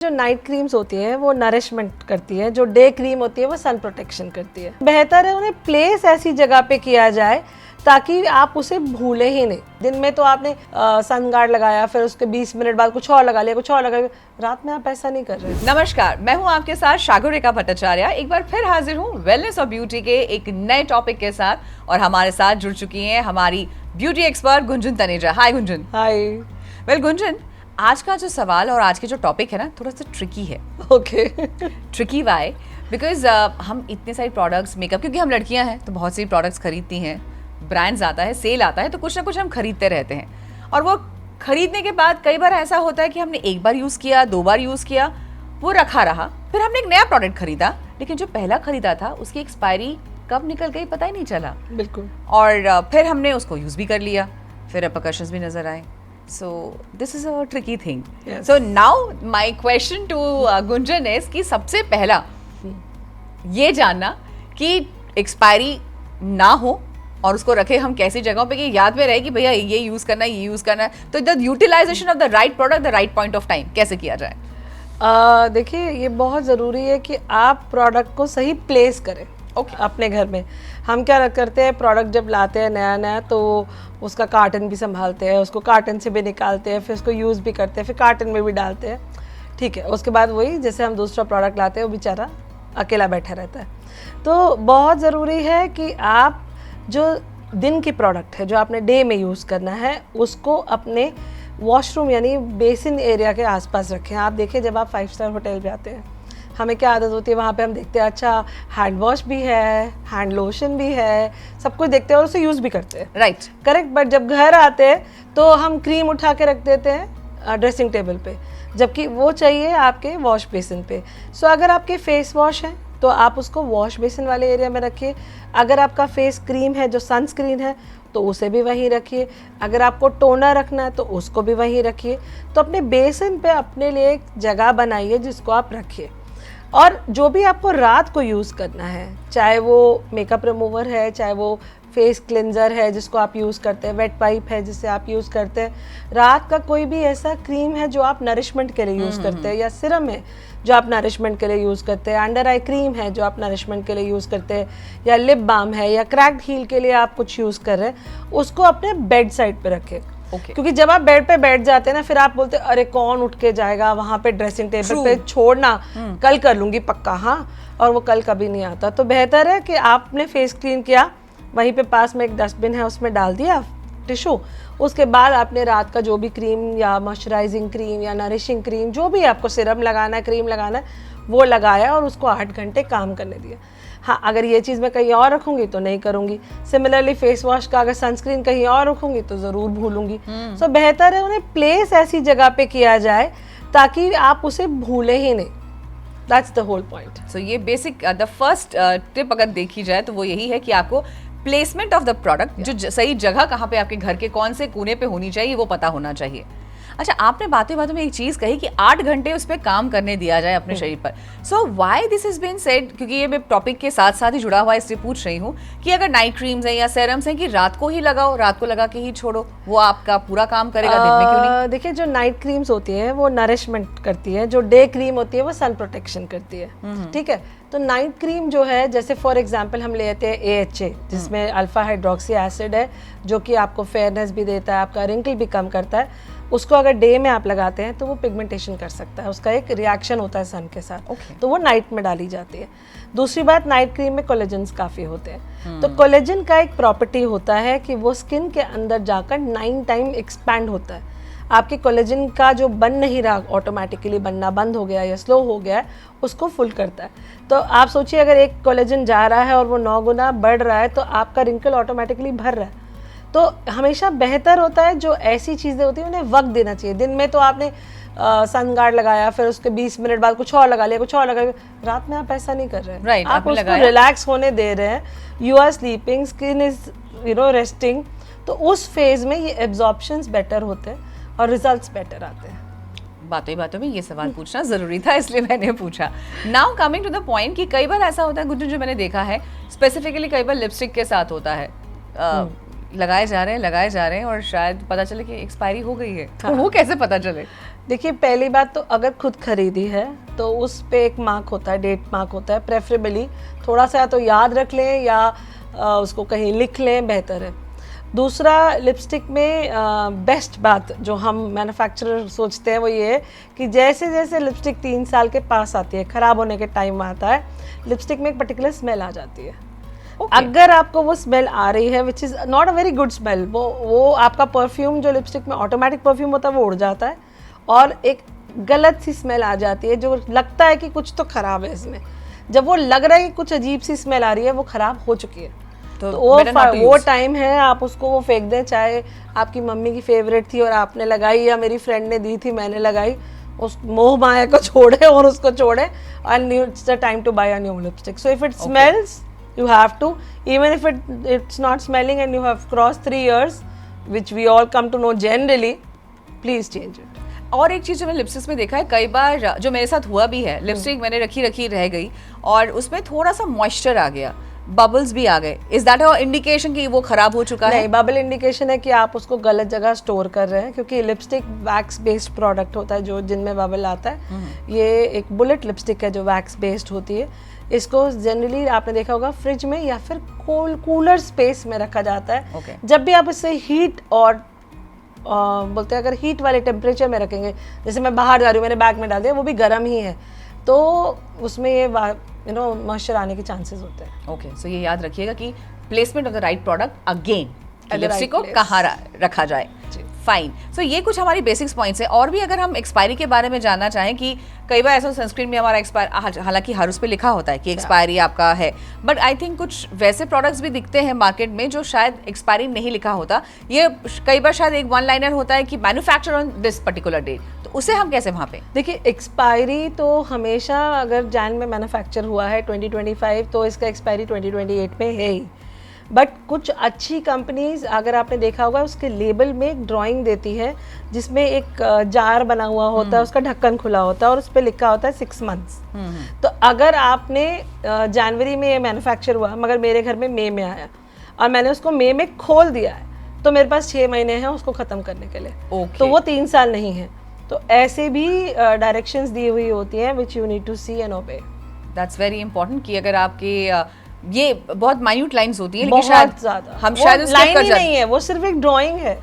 जो night creams होती है वो नरिशमेंट करती है, जो डे क्रीम होती है वो सन प्रोटेक्शन करती है। बेहतर है उन्हें प्लेस ऐसी जगह पे किया जाए ताकि आप उसे भूले ही नहीं। दिन में तो आपने सन गार्ड लगाया, फिर उसके 20 मिनट बाद कुछ और लगा लिया, कुछ और लगा लिया, रात में आप ऐसा नहीं कर रहे। नमस्कार, मैं हूं आपके साथ शागुर रेखा भट्टाचार्य। एक बार फिर हाजिर हूं वेलनेस और ब्यूटी के एक नए टॉपिक के साथ और हमारे साथ जुड़ चुकी हैं हमारी ब्यूटी एक्सपर्ट गुंजन तनेजा। हाय गुंजन। हाय। वेल गुंजन, आज का जो सवाल और आज के जो टॉपिक है ना, थोड़ा सा ट्रिकी है। ओके। Tricky Y? बिकॉज हम इतने सारे प्रोडक्ट्स मेकअप, क्योंकि हम लड़कियां हैं तो बहुत सी प्रोडक्ट्स खरीदती हैं, ब्रांड्स आता है, सेल आता है, तो कुछ ना कुछ हम खरीदते रहते हैं। और वो खरीदने के बाद कई बार ऐसा होता है कि हमने एक बार यूज़ किया, 2 बार यूज़ किया, वो रखा रहा, फिर हमने एक नया प्रोडक्ट खरीदा, लेकिन जो पहला खरीदा था उसकी एक्सपायरी कब निकल गई पता ही नहीं चला। बिल्कुल। और फिर हमने उसको यूज़ भी कर लिया, फिर रिपरकशंस भी नज़र आए। So this is a tricky thing. Yes. So now my question to Gunjan is कि सबसे पहला ये जानना कि एक्सपायरी ना हो और उसको रखे हम कैसी जगहों पे कि याद में रहे कि भैया ये यूज़ करना है, ये यूज़ करना है। तो the utilisation of the right product the right point of time कैसे किया जाए? देखिए, ये बहुत ज़रूरी है कि आप प्रोडक्ट को सही प्लेस करें। Okay. अपने घर में हम क्या करते हैं, प्रोडक्ट जब लाते हैं नया नया तो उसका कार्टन भी संभालते हैं, उसको कार्टन से भी निकालते हैं, फिर उसको यूज़ भी करते हैं, फिर कार्टन में भी डालते हैं। ठीक है, उसके बाद वही जैसे हम दूसरा प्रोडक्ट लाते हैं वो बेचारा अकेला बैठा रहता है। तो बहुत ज़रूरी है कि आप जो दिन की प्रोडक्ट है, जो आपने डे में यूज़ करना है, उसको अपने वॉशरूम यानी बेसिन एरिया के आसपास रखें। आप देखिए, जब आप 5 स्टार होटल जाते हैं, हमें क्या आदत होती है, वहाँ पे हम देखते हैं अच्छा हैंड वॉश भी है, हैंड लोशन भी है, सब कुछ देखते हैं और उसे यूज़ भी करते हैं। Right, correct. बट जब घर आते हैं तो हम क्रीम उठा के रख देते हैं ड्रेसिंग टेबल पे, जबकि वो चाहिए आपके वॉश बेसिन पे। सो अगर आपके फेस वॉश है तो आप उसको वॉश बेसिन वाले एरिया में रखिए। अगर आपका फेस क्रीम है जो सनस्क्रीन है तो उसे भी वहीं रखिए। अगर आपको टोनर रखना है तो उसको भी वहीं रखिए। तो अपने बेसिन पे अपने लिए एक जगह बनाइए जिसको आप रखिए। और जो भी आपको रात को यूज़ करना है, चाहे वो मेकअप रिमूवर है, चाहे वो फेस क्लिनज़र है जिसको आप यूज़ करते हैं, वेट वाइप है जिसे आप यूज़ करते हैं, रात का कोई भी ऐसा क्रीम है जो आप नरिशमेंट के लिए यूज़ करते हैं, या सिरम है जो आप नरिशमेंट के लिए यूज़ करते हैं, अंडर आई क्रीम है जो आप नरिशमेंट के लिए यूज़ करते हैं, या लिप बाम है, या क्रैक्ड हील के लिए आप कुछ यूज़ कर रहे हैं, उसको अपने बेड साइड पे रखें। Okay. क्योंकि जब आप बेड पे बैठ जाते हैं ना, फिर आप बोलते हैं अरे कौन उठ के जाएगा वहाँ पे ड्रेसिंग टेबल पे, छोड़ना, कल कर लूँगी पक्का। हाँ, और वो कल कभी नहीं आता। तो बेहतर है कि आपने फेस क्लीन किया, वहीं पे पास में एक डस्टबिन है उसमें डाल दिया टिश्यू, उसके बाद आपने रात का जो भी क्रीम या मॉइस्चराइजिंग क्रीम या नरिशिंग क्रीम, जो भी आपको सिरम लगाना है, क्रीम लगाना है, वो लगाया और उसको 8 घंटे काम करने दिया। हाँ, अगर ये चीज़ मैं कहीं और रखूँगी तो नहीं करूँगी। सिमिलरली फेस वॉश का अगर सनस्क्रीन कहीं और रखूँगी तो ज़रूर भूलूँगी। सो बेहतर है उन्हें प्लेस ऐसी जगह पे किया जाए ताकि आप उसे भूले ही नहीं। That's the whole point. So ये बेसिक द फर्स्ट टिप अगर देखी जाए तो वो यही है कि आपको प्लेसमेंट ऑफ द प्रोडक्ट, जो सही जगह कहाँ पे आपके घर के कौन से कोने पे होनी चाहिए वो पता होना चाहिए। अच्छा, आपने बातें बातों में एक चीज कही कि 8 घंटे उस पर काम करने दिया जाए अपने शरीर पर। So why this is been said? क्योंकि ये मैं टॉपिक के साथ साथ ही जुड़ा हुआ है, इसलिए पूछ रही हूँ कि अगर नाइट क्रीम्स हैं या सेरम्स हैं कि रात को ही लगाओ, रात को लगा के ही छोड़ो, वो आपका पूरा काम करेगा, दिन में क्यों नहीं? देखिए, जो नाइट क्रीम्स होती है वो नरिशमेंट करती है, जो डे क्रीम होती है वो सन प्रोटेक्शन करती है। ठीक है, तो नाइट क्रीम जो है, जैसे फॉर एग्जांपल हम लेते हैं AHA जिसमें अल्फा हाइड्रोक्सी एसिड है, जो कि आपको फेयरनेस भी देता है, आपका रिंकल भी कम करता है। उसको अगर डे में आप लगाते हैं तो वो पिगमेंटेशन कर सकता है, उसका एक रिएक्शन होता है सन के साथ। तो वो नाइट में डाली जाती है। दूसरी बात, नाइट क्रीम में कोलेजन्स काफ़ी होते हैं। तो कोलेजन का एक प्रॉपर्टी होता है कि वो स्किन के अंदर जाकर 9 टाइम एक्सपैंड होता है। आपके कोलेजन का जो बन नहीं रहा, ऑटोमेटिकली बनना बंद हो गया या स्लो हो गया है, उसको फुल करता है। तो आप सोचिए, अगर एक कोलेजन जा रहा है और वो 9 गुना बढ़ रहा है तो आपका रिंकल ऑटोमेटिकली भर रहा है। तो हमेशा बेहतर होता है जो ऐसी चीज़ें होती हैं उन्हें वक्त देना चाहिए। दिन में तो आपने सन गार्ड लगाया, फिर उसके 20 मिनट बाद कुछ और लगा लिया, कुछ और लगा लिया, रात में आप ऐसा नहीं कर रहे हैं। Right, आप उसको रिलैक्स होने दे रहे हैं, you are sleeping, skin is resting. तो उस फेज में ये एब्जॉर्प्शंस बेटर होते हैं और रिजल्ट्स बेटर आते हैं। बातों में ये सवाल पूछना जरूरी था, इसलिए मैंने पूछा। Now coming to the point कि कई बार ऐसा होता है गुड्डू, जो मैंने देखा है स्पेसिफिकली कई बार लिपस्टिक के साथ होता है, लगाए जा रहे हैं और शायद पता चले कि एक्सपायरी हो गई है। तो वो कैसे पता चले? देखिए पहली बात तो अगर खुद खरीदी है तो उस पे एक मार्क होता है, डेट मार्क होता है, प्रेफरेबली थोड़ा सा तो याद रख लें या उसको कहीं लिख लें, बेहतर है। दूसरा, लिपस्टिक में बेस्ट बात जो हम मैन्युफैक्चरर सोचते हैं वो ये है कि जैसे जैसे लिपस्टिक 3 साल के पास आती है, ख़राब होने के टाइम आता है, लिपस्टिक में एक पर्टिकुलर स्मेल आ जाती है। अगर आपको वो स्मेल आ रही है which is not a very good smell, वो आपका परफ्यूम जो लिपस्टिक में ऑटोमेटिक परफ्यूम होता है वो उड़ जाता है और एक गलत सी स्मेल आ जाती है जो लगता है कि कुछ तो ख़राब है इसमें। जब वो लग रहा है कि कुछ अजीब सी स्मेल आ रही है, वो ख़राब हो चुकी है। तो वो टाइम है, आप उसको वो फेंक दें, चाहे आपकी मम्मी की फेवरेट थी और आपने लगाई या मेरी फ्रेंड ने दी थी मैंने लगाई, उस मोह माया को छोड़े और उसको छोड़े, and it's the time to buy a new lipstick. So if it smells you have to, even if it's not smelling and you have crossed 3 years, which we all come to know generally, please change it. और एक चीज़ जो मैंने lipsticks में देखा है कई बार, जो मेरे साथ हुआ भी है, लिपस्टिक मैंने रखी रह गई और उसमें थोड़ा सा मॉइस्चर आ गया, बबल्स भी आ गए। इज दैट अ इंडिकेशन कि वो खराब हो चुका है? नहीं, बबल इंडिकेशन है कि आप उसको गलत जगह स्टोर कर रहे हैं, क्योंकि लिपस्टिक वैक्स बेस्ड प्रोडक्ट होता है जो जिनमें बबल आता है। ये एक बुलेट लिपस्टिक है जो वैक्स बेस्ड होती है। इसको जनरली आपने देखा होगा फ्रिज में या फिर कूलर स्पेस में रखा जाता है। जब भी आप इससे हीट और बोलते हैं अगर हीट वाले टेम्परेचर में रखेंगे, जैसे मैं बाहर जा रही हूँ मैंने बैग में डाल दिया, वो भी गर्म ही है, तो उसमें ये मॉइस्चर आने के चांसेस होते हैं। ओके, सो ये याद रखिएगा कि placement of the right product again, lipstick को कहाँ रखा जाए। फाइन, सो ये कुछ हमारी बेसिक्स पॉइंट्स हैं। और भी अगर हम एक्सपायरी के बारे में जानना चाहें कि कई बार ऐसा सनस्क्रीन में हमारा एक्सपायर, हालांकि हर उस पर लिखा होता है कि एक्सपायरी आपका है, बट आई थिंक कुछ वैसे प्रोडक्ट्स भी दिखते हैं मार्केट में जो शायद एक्सपायरी नहीं लिखा होता। ये कई बार शायद एक वन लाइनर होता है कि manufacture on this particular date, तो उसे हम कैसे वहाँ पे? देखिए एक्सपायरी तो हमेशा, अगर जैन में मैन्युफैक्चर हुआ है 2025 तो इसका एक्सपायरी 2028 में है ही। बट कुछ अच्छी कंपनीज, अगर आपने देखा होगा, उसके लेबल में एक ड्राइंग देती है जिसमें एक जार बना हुआ होता है, उसका ढक्कन खुला होता है और उस पर लिखा होता है 6 मंथ्स। तो अगर आपने जनवरी में ये मैन्युफैक्चर हुआ मगर मेरे घर में मई में आया और मैंने उसको मई में खोल दिया है, तो मेरे पास 6 महीने हैं उसको ख़त्म करने के लिए। तो वो 3 साल नहीं है। तो ऐसे भी डायरेक्शंस दी हुई होती हैं which you need to see and obey. That's very important कि अगर आपके ये बहुत माइन्यूट लाइंस होती हैं, लेकिन शायद ज्यादा हम शायद लाइन ही नहीं है, वो सिर्फ एक ड्राइंग है।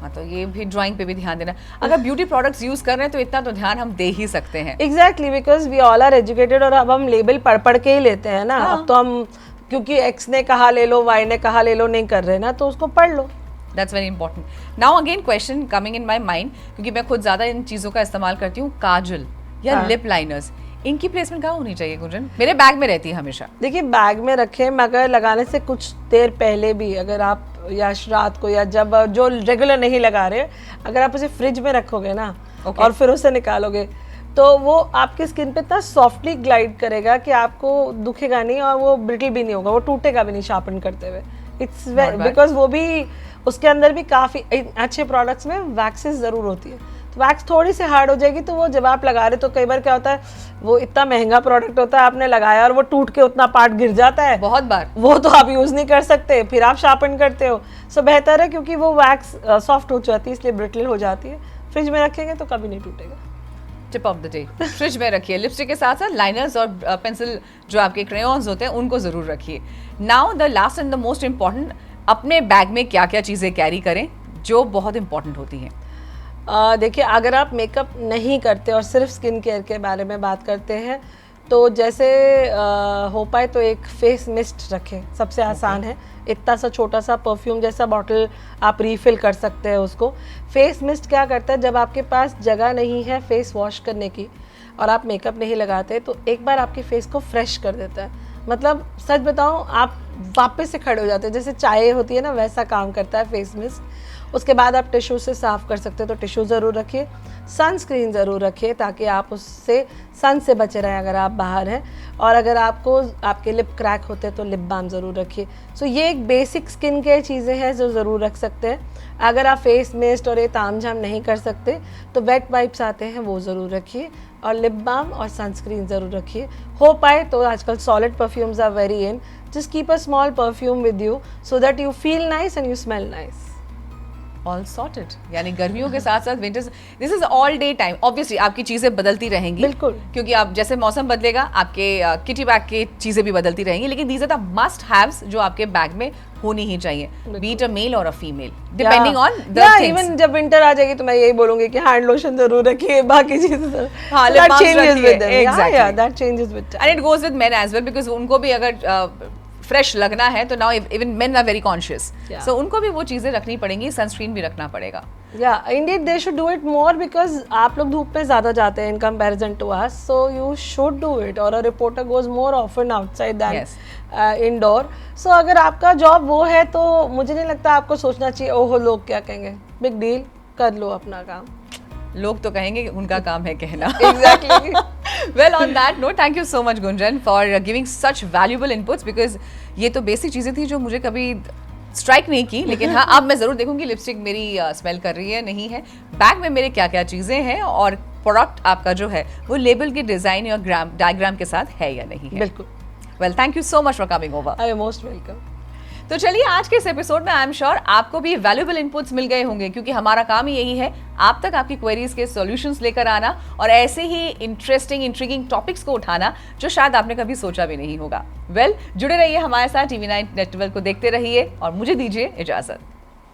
हाँ, तो ये भी ड्राइंग पे भी ध्यान देना। अगर ब्यूटी प्रोडक्ट्स यूज कर रहे हैं तो इतना तो ध्यान हम दे ही सकते हैं। Exactly, because we all are educated और अब हम लेबल पढ़ के ही लेते हैं ना। अब तो हम, क्योंकि एक्स ने कहा ले लो, वाई ने कहा ले लो, नहीं कर रहे ना, तो उसको पढ़ लो। That's very important. Now again question coming in my mind, क्योंकि मैं खुद ज़्यादा इन चीज़ों का इस्तेमाल करती हूँ, काजल या लिप लाइनर्स, इनकी प्लेसमेंट कहाँ होनी चाहिए गुंजन? मेरे बैग में रहती है हमेशा। देखिए बैग में रखें, मगर लगाने से कुछ देर पहले भी, अगर आप या रात को या जब जो रेगुलर नहीं लगा रहे, अगर आप उसे फ्रिज में रखोगे ना और फिर उसे निकालोगे तो वो आपकी स्किन पे इतना सॉफ्टली ग्लाइड करेगा कि आपको दुखेगा नहीं और वो ब्रिटल भी नहीं होगा, वो टूटेगा भी नहीं शार्पन करते हुए। इट्स बिकॉज वो भी, उसके अंदर भी काफ़ी अच्छे प्रोडक्ट्स में वैक्सेस ज़रूर होती है, तो वैक्स थोड़ी सी हार्ड हो जाएगी, तो वो जब आप लगा रहे, तो कई बार क्या होता है, वो इतना महंगा प्रोडक्ट होता है, आपने लगाया और वो टूट के उतना पार्ट गिर जाता है, बहुत बार वो तो आप यूज़ नहीं कर सकते, फिर आप शार्पन करते हो। सो बेहतर है, क्योंकि वो वैक्स सॉफ्ट हो जाती है इसलिए ब्रिटल हो जाती है, फ्रिज में रखेंगे तो कभी नहीं टूटेगा। Tip of the day, fridge में रखिए। लिपस्टिक के साथ साथ लाइनर्स और पेंसिल जो आपके क्रेयॉन्स होते हैं उनको ज़रूर रखिए। Now the last and the most important, अपने बैग में क्या क्या चीज़ें कैरी करें जो बहुत इंपॉर्टेंट होती हैं? देखिए अगर आप मेकअप नहीं करते और सिर्फ स्किन केयर के बारे में बात करते हैं, तो जैसे हो पाए तो एक फेस मिस्ट रखें, सबसे आसान है। इतना सा छोटा सा परफ्यूम जैसा बॉटल आप रीफिल कर सकते हैं उसको। फेस मिस्ट क्या करता है, जब आपके पास जगह नहीं है फेस वॉश करने की और आप मेकअप नहीं लगाते, तो एक बार आपके फेस को फ्रेश कर देता है। मतलब सच बताऊं, आप वापस से खड़े हो जाते हैं, जैसे चाय होती है ना, वैसा काम करता है फेस मिस्ट। उसके बाद आप टिश्यू से साफ़ कर सकते हो, तो टिश्यू ज़रूर रखिए। सनस्क्रीन ज़रूर रखिए ताकि आप उससे, सन से बचे रहें अगर आप बाहर हैं। और अगर आपको आपके लिप क्रैक होते हैं तो लिप बाम ज़रूर रखिए। सो ये एक बेसिक स्किन केयर चीज़ें हैं जो ज़रूर रख सकते हैं। अगर आप फेस मिस्ट और ये तामझाम नहीं कर सकते तो वेट वाइप्स आते हैं, वो ज़रूर रखिए, और लिप बाम और सनस्क्रीन ज़रूर रखिए। हो पाए तो आजकल solid perfumes are very in, just keep a small perfume with you so that you feel nice and you smell nice. All sorted, यानी गर्मियों के साथ साथ winters, this is all day time. Obviously आपकी चीजें बदलती रहेंगी, बिल्कुल, क्योंकि आप जैसे मौसम बदलेगा आपके किटी बैग की चीजें भी बदलती रहेंगी, लेकिन these are the must haves जो आपके बैग में होनी ही चाहिए, बी इट अ मेल और a female, depending on the things. Even जब विंटर आ जाएगी तो मैं यही बोलूंगी कि हैंड लोशन जरूर रखिए, बाकी चीजें हाँ, lip that balms changes रखिए, with them. exactly. Yeah, that changes with time. And it goes with men as well, because उनको भी अगर फ्रेश लगना है तो now even men are very conscious, Yeah. So उनको भी वो चीजें रखनी पड़ेंगी, सनस्क्रीन भी रखना पड़ेगा। Yeah, indeed they should do it more because आप लोग धूप में ज़्यादा जाते हैं in comparison to us, so you should do it. और a reporter goes more often outside than Yes. indoor. So अगर आपका जॉब वो है तो मुझे नहीं लगता आपको सोचना चाहिए ओहो लोग क्या कहेंगे, बिग डील, कर लो अपना काम। लोग तो कहेंगे कि उनका काम है कहना। Exactly. Well, on that note, thank you so much Gunjan for giving such valuable inputs, because ये तो बेसिक चीज़ें थी जो मुझे कभी स्ट्राइक नहीं की, लेकिन हाँ अब मैं ज़रूर देखूंगी लिपस्टिक मेरी स्मेल कर रही है नहीं है, बैग में मेरे क्या क्या चीज़ें हैं, और प्रोडक्ट आपका जो है वो लेबल की डिज़ाइन या डायग्राम के साथ है या नहीं है। बिल्कुल। Well, thank you so much for coming over. I am most welcome. तो चलिए आज के इस एपिसोड में आई एम श्योर आपको भी वैल्यूएबल इनपुट्स मिल गए होंगे, क्योंकि हमारा काम ही यही है आप तक आपकी क्वेरीज के सॉल्यूशंस लेकर आना और ऐसे ही इंटरेस्टिंग इंट्रिगिंग टॉपिक्स को उठाना जो शायद आपने कभी सोचा भी नहीं होगा। वेल, जुड़े रहिए हमारे साथ, TV9 नेटवर्क को देखते रहिए और मुझे दीजिए इजाजत।